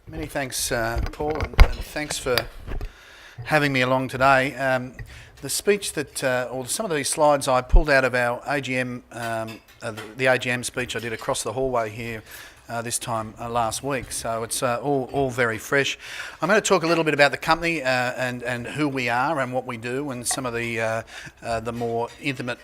Many thanks, Paul, and thanks for having me along today. The speech that, or some of these slides I pulled out of our AGM, the AGM speech I did across the hallway here this time last week, so it's all very fresh. I'm going to talk a little bit about the company and who we are and what we do, and some of the more intimate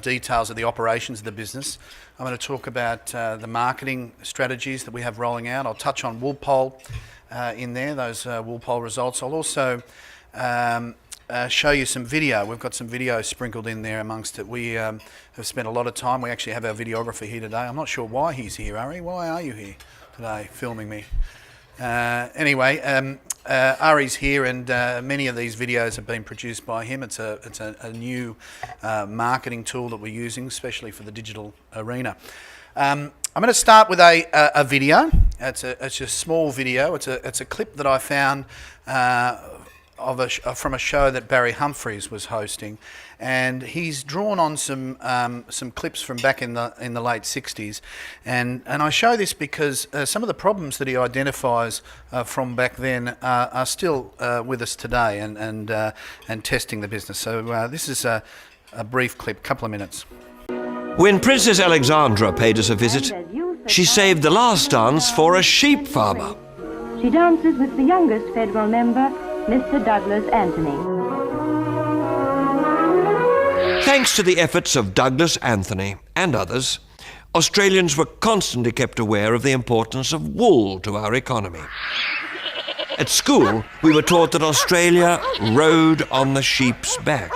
details of the operations of the business. I'm going to talk about the marketing strategies that we have rolling out. I'll touch on Walpole in there, those Walpole results. I'll also show you some video. We've got some video sprinkled in there amongst it. We have spent a lot of time. We actually have our videographer here today. I'm not sure why he's here, Ari. Why are you here today filming me? Anyway, Ari's here, and many of these videos have been produced by him. It's a new marketing tool that we're using, especially for the digital arena. I'm going to start with a video. It's a small video. It's a clip that I found from a show that Barry Humphries was hosting, and he's drawn on some clips from back in the late 60s, and I show this because some of the problems that he identifies from back then are still with us today and testing the business. So this is a brief clip, couple of minutes. When Princess Alexandra paid us a visit, she saved the last dance for a sheep farmer. She dances with the youngest federal member, Mr. Douglas Anthony. Thanks to the efforts of Douglas Anthony and others, Australians were constantly kept aware of the importance of wool to our economy. At school, we were taught that Australia rode on the sheep's back.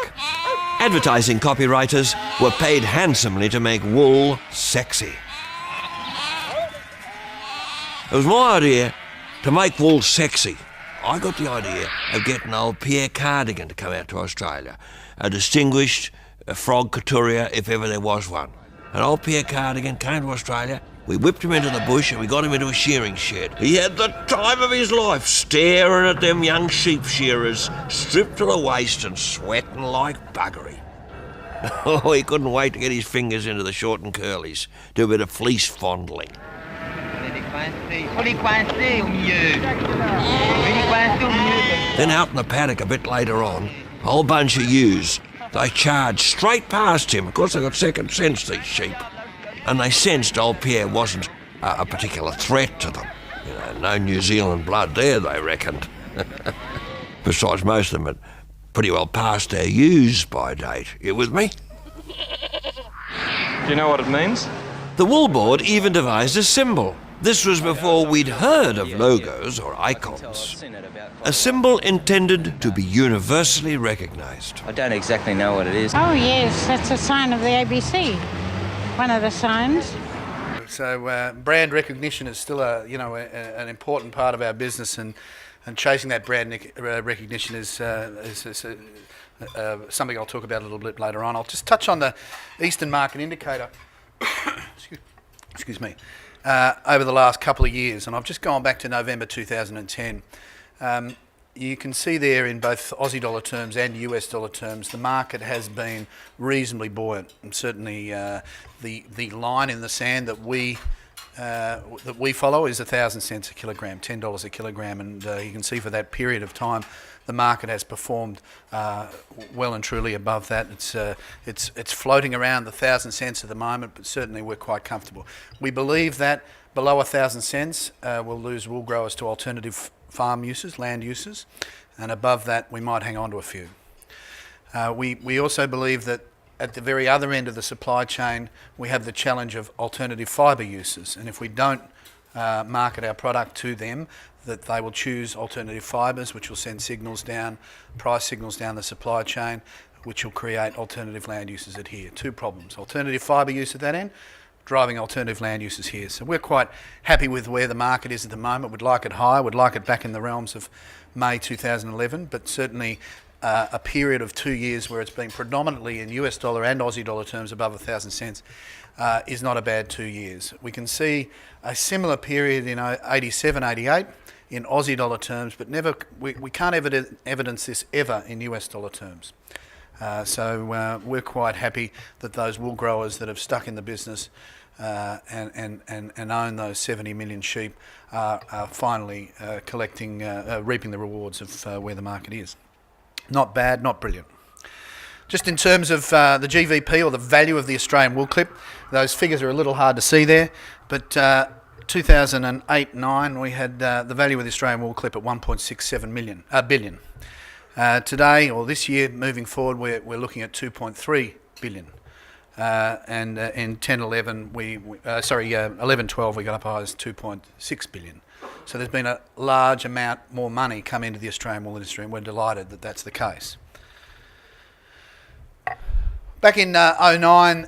Advertising copywriters were paid handsomely to make wool sexy. It was my idea to make wool sexy. I got the idea of getting old Pierre Cardigan to come out to Australia, a distinguished frog couturier if ever there was one. And old Pierre Cardigan came to Australia, we whipped him into the bush and we got him into a shearing shed. He had the time of his life staring at them young sheep shearers, stripped to the waist and sweating like buggery. Oh, he couldn't wait to get his fingers into the short and curlies, do a bit of fleece fondling. Then out in the paddock a bit later on, a whole bunch of ewes, they charged straight past him. Of course, they got second sense, these sheep. And they sensed old Pierre wasn't a particular threat to them. You know, no New Zealand blood there, they reckoned. Besides, most of them had pretty well passed their ewes by date. You with me? Do you know what it means? The Wool Board even devised a symbol. This was before we'd heard of logos or icons. A symbol intended to be universally recognised. I don't exactly know what it is. Oh yes, that's a sign of the ABC. One of the signs. So brand recognition is still an important part of our business, and chasing that brand recognition is something I'll talk about a little bit later on. I'll just touch on the Eastern Market Indicator. Excuse me. Over the last couple of years, and I've just gone back to November 2010. You can see there in both Aussie dollar terms and US dollar terms, the market has been reasonably buoyant, and certainly the line in the sand that we follow is 1,000 cents a kilogram, $10 a kilogram, and you can see for that period of time the market has performed well and truly above that. It's floating around the 1,000 cents at the moment, but certainly we're quite comfortable. We believe that below 1,000 cents we'll lose wool growers to alternative farm uses, land uses, and above that we might hang on to a few. We also believe that at the very other end of the supply chain we have the challenge of alternative fibre uses, and if we don't market our product to them, that they will choose alternative fibres, which will send signals down, price signals down the supply chain, which will create alternative land uses at here. Two problems: alternative fibre use at that end, driving alternative land uses here. So we're quite happy with where the market is at the moment. We'd like it higher, we'd like it back in the realms of May 2011, but certainly a period of 2 years where it's been predominantly in US dollar and Aussie dollar terms above 1,000 cents is not a bad 2 years. We can see a similar period in 87, 88 in Aussie dollar terms, but we can't evidence this ever in US dollar terms. So we're quite happy that those wool growers that have stuck in the business and own those 70 million sheep are finally reaping the rewards of where the market is. Not bad, not brilliant. Just in terms of the GVP, or the value of the Australian wool clip, those figures are a little hard to see there, but 2008-9 we had the value of the Australian wool clip at 1.67 billion. Today, or this year, moving forward, we're looking at 2.3 billion. And in 11-12 we got up high as 2.6 billion. So there's been a large amount more money come into the Australian wool industry, and we're delighted that that's the case. Back in 2009,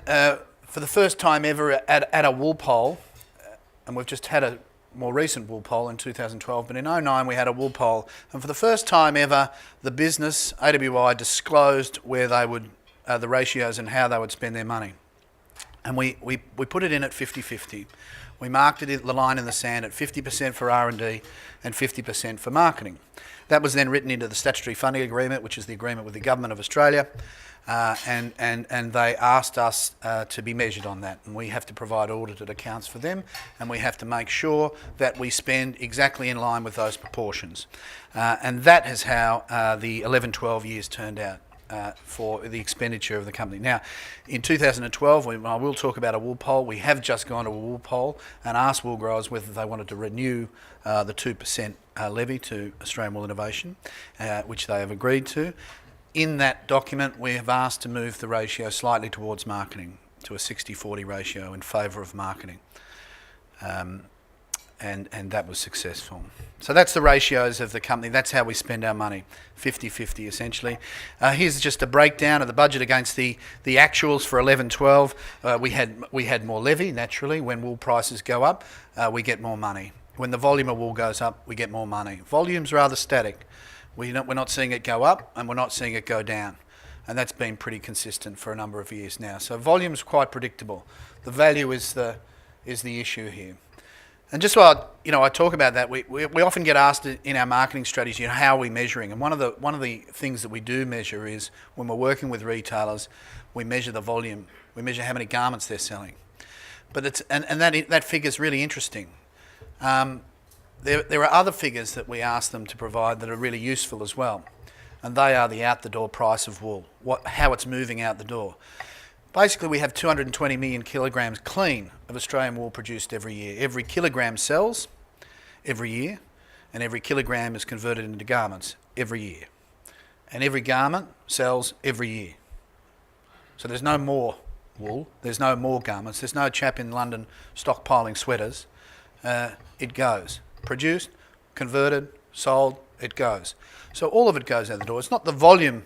for the first time ever at a Walpole, and we've just had a more recent Walpole in 2012, but in 2009 we had a Walpole, and for the first time ever, the business, AWI, disclosed where they would, the ratios and how they would spend their money. And we put it in at 50-50. We marked it the line in the sand at 50% for R&D and 50% for marketing. That was then written into the statutory funding agreement, which is the agreement with the Government of Australia, and they asked us to be measured on that, and we have to provide audited accounts for them, and we have to make sure that we spend exactly in line with those proportions. And that is how the 11-12 years turned out for the expenditure of the company. Now, in 2012, I will talk about a wool poll. We have just gone to a wool poll and asked wool growers whether they wanted to renew the 2% levy to Australian Wool Innovation, which they have agreed to. In that document, we have asked to move the ratio slightly towards marketing, to a 60-40 ratio in favour of marketing. And that was successful. So that's the ratios of the company. That's how we spend our money, 50-50 essentially. Here's just a breakdown of the budget against the actuals for 11-12. We had more levy, naturally. When wool prices go up, we get more money. When the volume of wool goes up, we get more money. Volume's rather static. We're not seeing it go up, and we're not seeing it go down. And that's been pretty consistent for a number of years now. So volume's quite predictable. The value is the issue here. And just while I talk about that, we often get asked in our marketing strategy, how are we measuring? And one of the things that we do measure is when we're working with retailers, we measure the volume. We measure how many garments they're selling. But that figure's really interesting. There are other figures that we ask them to provide that are really useful as well, and they are the out-the-door price of wool, how it's moving out the door. Basically, we have 220 million kilograms clean of Australian wool produced every year. Every kilogram sells every year, and every kilogram is converted into garments every year. And every garment sells every year. So there's no more wool, there's no more garments, there's no chap in London stockpiling sweaters. It goes. Produced, converted, sold, it goes. So all of it goes out the door. It's not the volume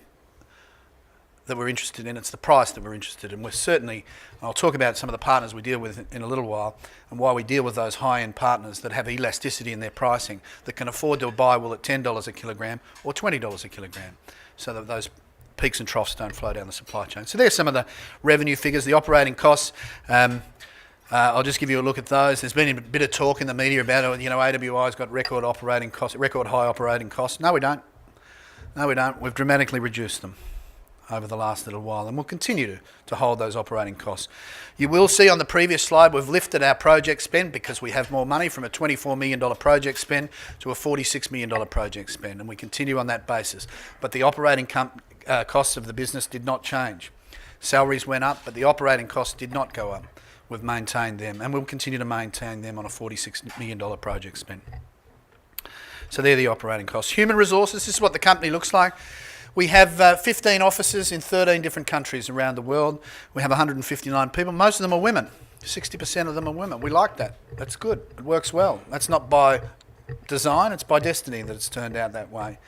that we're interested in, it's the price that we're interested in. We're certainly, I'll talk about some of the partners we deal with in a little while, and why we deal with those high-end partners that have elasticity in their pricing, that can afford to buy wool at $10 a kilogram or $20 a kilogram, so that those peaks and troughs don't flow down the supply chain. So there's some of the revenue figures, the operating costs. I'll just give you a look at those. There's been a bit of talk in the media about it. AWI's got record operating costs, record high operating costs. No, we don't. No, we don't. We've dramatically reduced them over the last little while, and we'll continue to hold those operating costs. You will see on the previous slide we've lifted our project spend because we have more money, from a $24 million project spend to a $46 million project spend, and we continue on that basis. But the operating costs of the business did not change. Salaries went up, but the operating costs did not go up. We've maintained them, and we'll continue to maintain them on a $46 million project spend. So they're the operating costs. Human resources, this is what the company looks like. We have 15 offices in 13 different countries around the world. We have 159 people. Most of them are women. 60% of them are women. We like that. That's good. It works well. That's not by design, it's by destiny that it's turned out that way.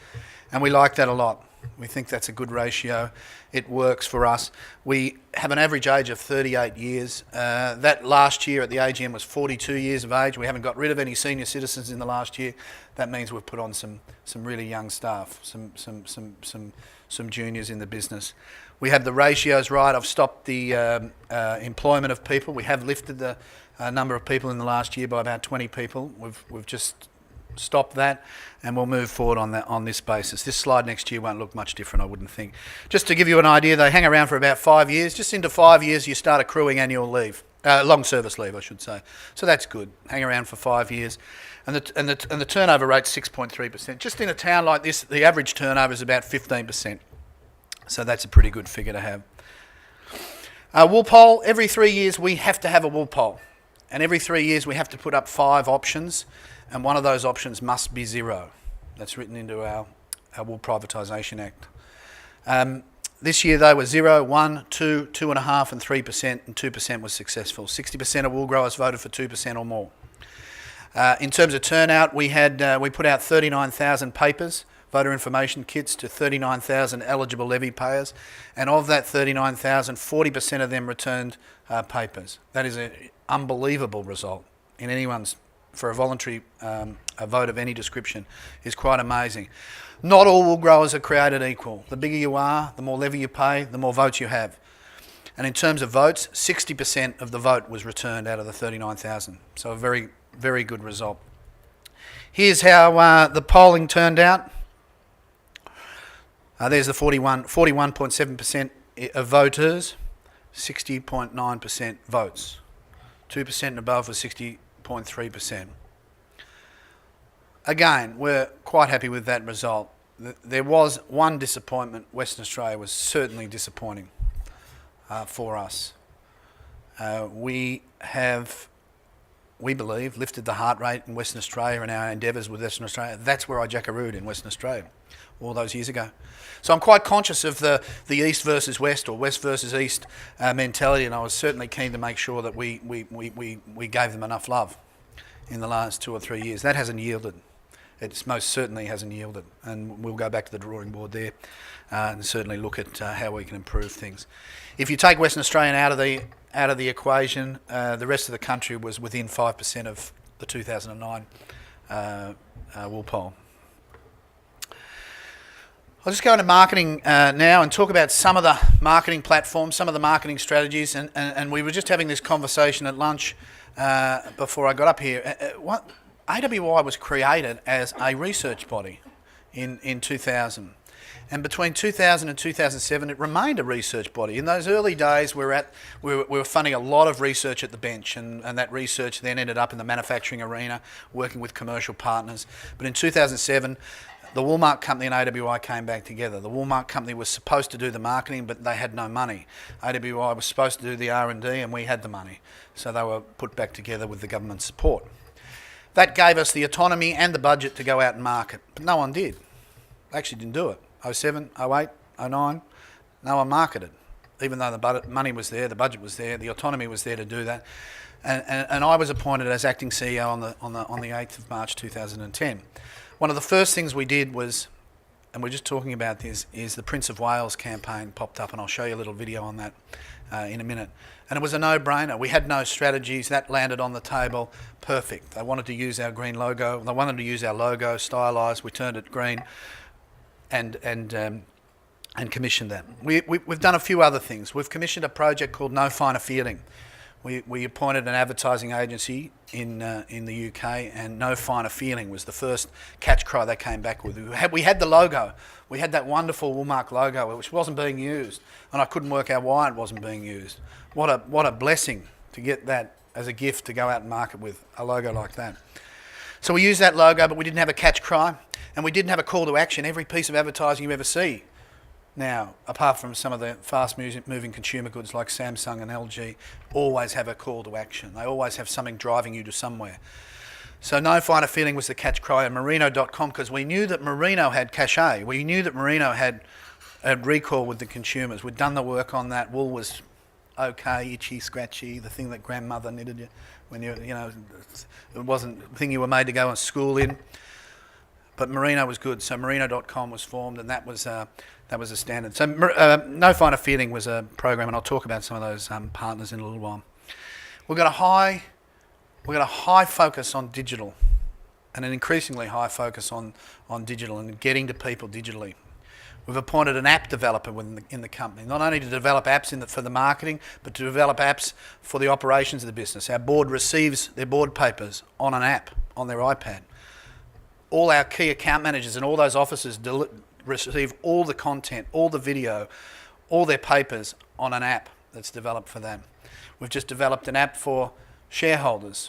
And we like that a lot. We think that's a good ratio. It works for us. We have an average age of 38 years. That last year at the AGM was 42 years of age. We haven't got rid of any senior citizens in the last year. That means we've put on some really young staff, some juniors in the business. We have the ratios right. I've stopped the employment of people. We have lifted the number of people in the last year by about 20 people. We've just stop that, and we'll move forward on this basis. This slide next year won't look much different, I wouldn't think. Just to give you an idea, they hang around for about 5 years. Just into 5 years, you start accruing annual leave. Long service leave, I should say. So that's good. Hang around for 5 years, and the turnover rate's 6.3%. Just in a town like this, the average turnover is about 15%. So that's a pretty good figure to have. Walpole. Every 3 years we have to have a Walpole, and every 3 years we have to put up 5 options, and one of those options must be zero. That's written into our Wool Privatisation Act. This year they were 0, 1, 2, 2.5 and 3%, and 2% was successful. 60% of wool growers voted for 2% or more. In terms of turnout, we put out 39,000 papers, voter information kits, to 39,000 eligible levy payers, and of that 39,000, 40% of them returned papers. That is an unbelievable result in anyone's, for a voluntary a vote of any description, is quite amazing. Not all wool growers are created equal. The bigger you are, the more levy you pay, the more votes you have. And in terms of votes, 60% of the vote was returned out of the 39,000. So a very, very good result. Here's how the polling turned out. There's the 41.7% of voters, 60.9% votes. 2% and above was 60.3%. Again, we're quite happy with that result. There was one disappointment. Western Australia was certainly disappointing for us. We believe, lifted the heart rate in Western Australia and our endeavours with Western Australia. That's where I jackarooed in Western Australia all those years ago. So I'm quite conscious of the East versus West, or West versus East mentality, and I was certainly keen to make sure that we gave them enough love in the last 2 or 3 years. That hasn't yielded. It most certainly hasn't yielded, and we'll go back to the drawing board there and certainly look at how we can improve things. If you take Western Australia out of the equation, the rest of the country was within 5% of the 2009 Walpole. I'll just go into marketing now and talk about some of the marketing platforms, some of the marketing strategies, and we were just having this conversation at lunch before I got up here. AWI was created as a research body in 2000. And between 2000 and 2007, it remained a research body. In those early days, we were funding a lot of research at the bench, and that research then ended up in the manufacturing arena, working with commercial partners. But in 2007, the Woolmark Company and AWI came back together. The Woolmark Company was supposed to do the marketing, but they had no money. AWI was supposed to do the R&D, and we had the money. So they were put back together with the government support. That gave us the autonomy and the budget to go out and market, but no one did. They actually didn't do it. 07, 08, 09, no one marketed. Even though the money was there, the budget was there, the autonomy was there to do that. And I was appointed as acting CEO on the 8th of March 2010. One of the first things we did was, and we're just talking about this, is the Prince of Wales campaign popped up, and I'll show you a little video on that in a minute. And it was a no-brainer. We had no strategies. That landed on the table. Perfect. They wanted to use our green logo. They wanted to use our logo, stylised. We turned it green and commissioned that. We've done a few other things. We've commissioned a project called No Finer Feeling. We appointed an advertising agency in the UK, and No Finer Feeling was the first catch cry they came back with. We had the logo. We had that wonderful Woolmark logo, which wasn't being used, and I couldn't work out why it wasn't being used. What a blessing to get that as a gift to go out and market with, a logo like that. So we used that logo, but we didn't have a catch cry, and we didn't have a call to action. Every piece of advertising you ever see now, apart from some of the fast-moving consumer goods like Samsung and LG, always have a call to action. They always have something driving you to somewhere. So No Finer Feeling was the catch cry on Merino.com, because we knew that Merino had cachet. We knew that Merino had a recall with the consumers. We'd done the work on that. Wool was okay, itchy, scratchy, the thing that grandmother knitted you when it wasn't the thing you were made to go to school in. But Merino was good, so Merino.com was formed, and that was a standard. So No Finer Feeling was a program, and I'll talk about some of those partners in a little while. We've got a high focus on digital, and an increasingly high focus on digital and getting to people digitally. We've appointed an app developer in the company, not only to develop apps for the marketing, but to develop apps for the operations of the business. Our board receives their board papers on an app on their iPad. All our key account managers and all those officers receive all the content, all the video, all their papers on an app that's developed for them. We've just developed an app for shareholders